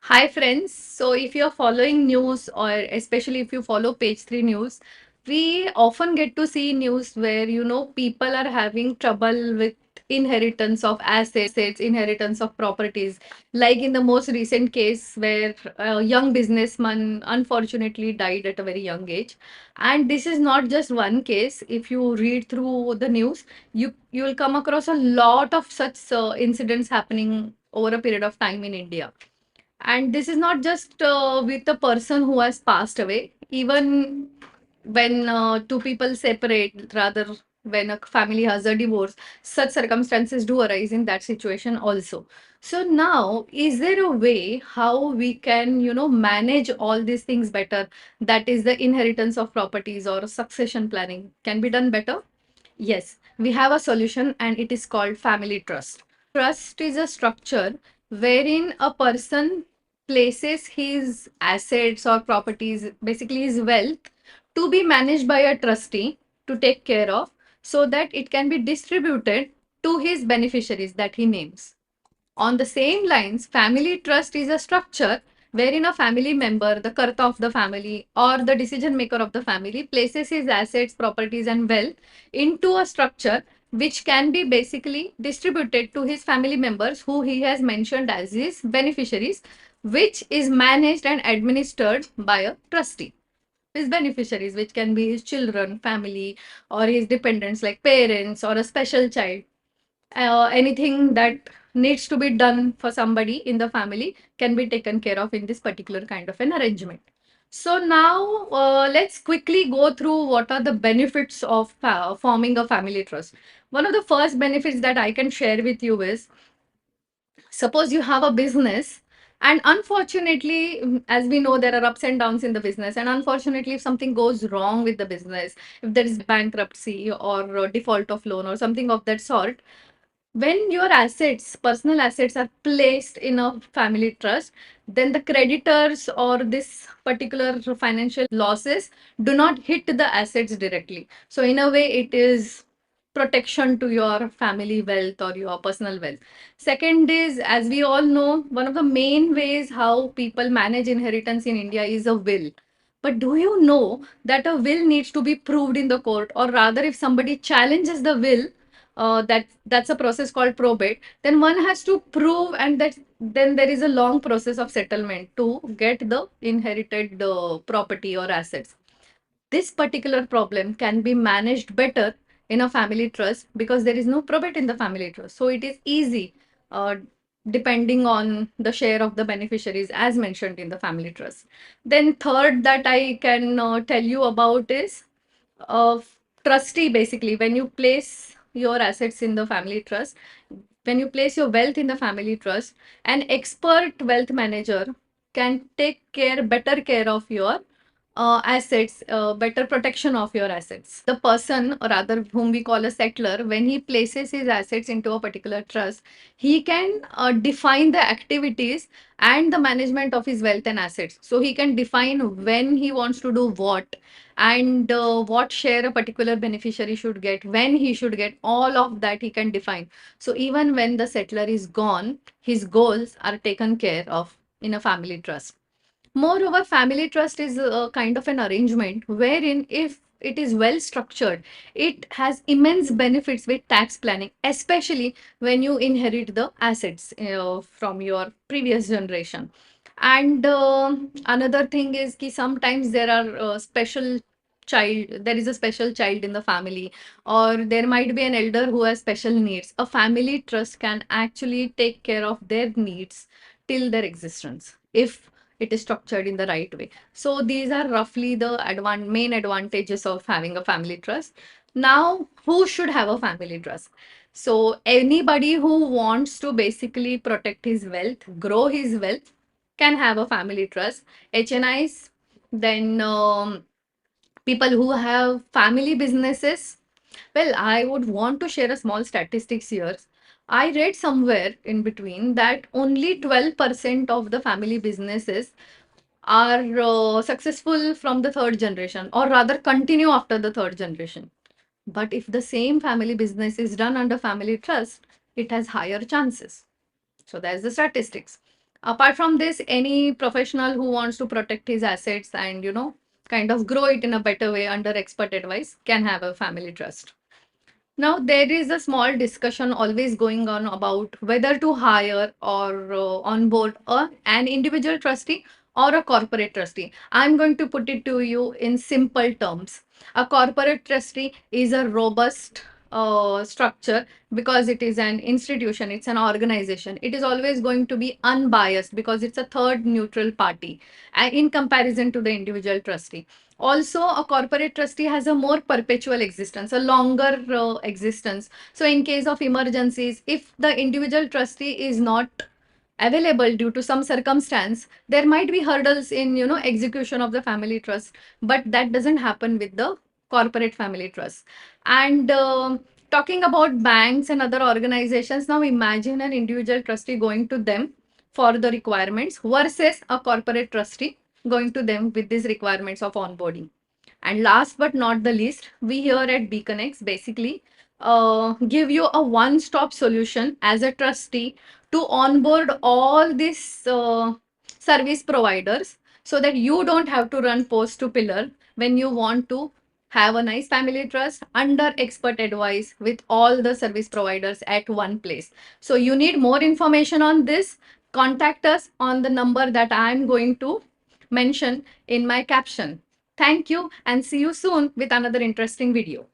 Hi, friends. So, if you're following news, or especially if you follow page 3 news, we often get to see news where, people are having trouble with inheritance of assets, inheritance of properties. Like in the most recent case, where a young businessman unfortunately died at a very young age. And this is not just one case. If you read through the news, you will come across a lot of such incidents happening over a period of time in India. And this is not just with the person who has passed away. Even when two people separate, rather, when a family has a divorce, such circumstances do arise in that situation also. So now, is there a way how we can, manage all these things better? That is the inheritance of properties or succession planning can be done better? Yes, we have a solution and it is called family trust. Trust is a structure wherein a person places his assets or properties, basically his wealth, to be managed by a trustee to take care of so that it can be distributed to his beneficiaries that he names. On the same lines, family trust is a structure wherein a family member, the karta of the family, or the decision maker of the family places his assets, properties, and wealth into a structure which can be basically distributed to his family members who he has mentioned as his beneficiaries, which is managed and administered by a trustee. His beneficiaries, which can be his children, family, or his dependents like parents or a special child. Anything that needs to be done for somebody in the family can be taken care of in this particular kind of an arrangement. So now let's quickly go through what are the benefits of forming a family trust. One of the first benefits that I can share with you is, suppose you have a business, and unfortunately, as we know, there are ups and downs in the business, and unfortunately, if something goes wrong with the business, if there is bankruptcy or default of loan or something of that sort, when your assets, personal assets, are placed in a family trust, then the creditors or this particular financial losses do not hit the assets directly. So in a way, it is protection to your family wealth or your personal wealth. Second is, as we all know, one of the main ways how people manage inheritance in India is a will. But do you know that a will needs to be proved in the court, or rather, if somebody challenges the will, that's a process called probate, then one has to prove, and that then there is a long process of settlement to get the inherited property or assets. This particular problem can be managed better in a family trust because there is no probate in the family trust, so it is easy, uh, depending on the share of the beneficiaries as mentioned in the family trust. Then third that I can tell you about is, of trustee. Basically, when you place your assets in the family trust, when you place your wealth in the family trust, an expert wealth manager can take care, better care of your assets, better protection of your assets. The person, or rather whom we call a settler, when he places his assets into a particular trust, he can define the activities and the management of his wealth and assets. So he can define when he wants to do what, and what share a particular beneficiary should get, when he should get, all of that he can define. So even when the settler is gone, his goals are taken care of in a family trust. Moreover, family trust is a kind of an arrangement wherein, if it is well structured, it has immense benefits with tax planning, especially when you inherit the assets from your previous generation. And another thing is ki sometimes there are there is a special child in the family, or there might be an elder who has special needs. A family trust can actually take care of their needs till their existence, if it is structured in the right way. So these are roughly the main advantages of having a family trust. Now, who should have a family trust? So anybody who wants to basically protect his wealth, grow his wealth, can have a family trust. HNIs, then people who have family businesses. Well, I would want to share a small statistics here. I read somewhere in between that only 12% of the family businesses are successful from the third generation, or rather continue after the third generation. But if the same family business is done under family trust, it has higher chances. So that's the statistics. Apart from this, any professional who wants to protect his assets and, kind of grow it in a better way under expert advice can have a family trust. Now, there is a small discussion always going on about whether to hire or onboard an individual trustee or a corporate trustee. I'm going to put it to you in simple terms. A corporate trustee is a robust structure because it is an institution, it's an organization. It is always going to be unbiased because it's a third neutral party in comparison to the individual trustee. Also, a corporate trustee has a more perpetual existence, a longer existence. So in case of emergencies, if the individual trustee is not available due to some circumstance, there might be hurdles in, execution of the family trust, but that doesn't happen with the corporate family trust. And talking about banks and other organizations, now imagine an individual trustee going to them for the requirements versus a corporate trustee going to them with these requirements of onboarding. And last but not the least, we here at BConX basically give you a one-stop solution as a trustee to onboard all these service providers so that you don't have to run post to pillar when you want to have a nice family trust under expert advice with all the service providers at one place. So you need more information on this, contact us on the number that I'm going to mention in my caption. Thank you and see you soon with another interesting video.